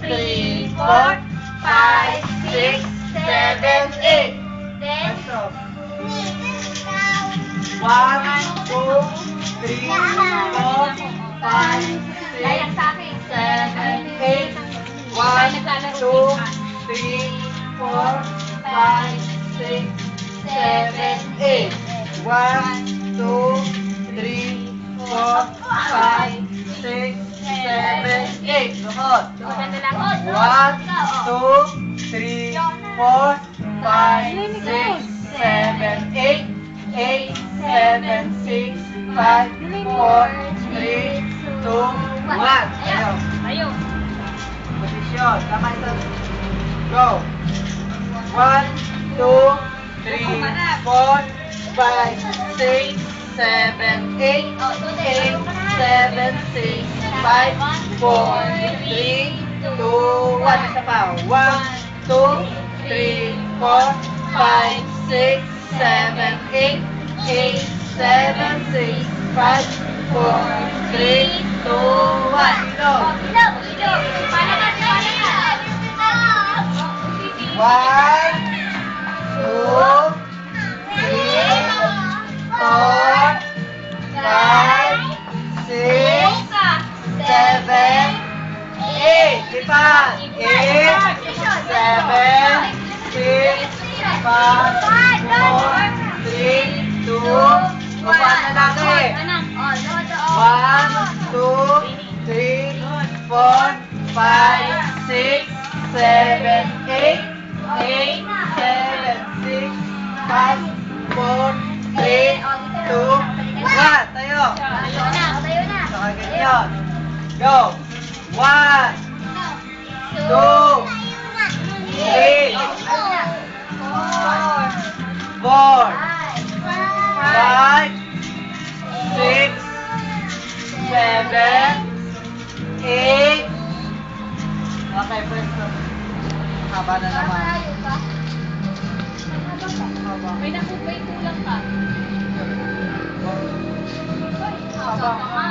3, 4, 5, 6, 7, 8. Then, Stop. knees down. 1, 2, 3, 4, 5, 6, Layak sa akin. 7, 8. 1, 2, 3, 4, 5, 6, 7, 8. 1, 2, 3, 4, 5, 6, 7, 8. Lukot. Lukutan na lang. 1, 2, 3, 4, 5, 6, 7, 8. 8, 7, 6, 5, 4, 3, 2, 1. Ayaw. Tayo. Posisyon. Kamay sa... Go. 1, 2, 3, 4, 5, 6, 7, 8, 8, 7, 6, 5, 4, 3, 2, 1. Isa pa. 1, 2, 3, 4, 5, 6, 7, 8, 8, 7, 6, 5, 4, 3, 2, 1. Ilog. Ilog, ilog. Paano ka? 1, 2, 3, 4, 5, 6, 7, 8. Lipat. 8, 7, 6, 5, 4, 3, 2, upuan na lagi. 1, 2, 3, 4, 5, 6, 7, 8, 8, 7, 6, 5, 4, 3, 2, 1. Tayo. Saka ganyan. Go. 1, 2, 3, 4, 5, 6, 7, 8. Okay, pwesto. Haba na naman. May nakupay kulang ka. Haba. Haba ka nga.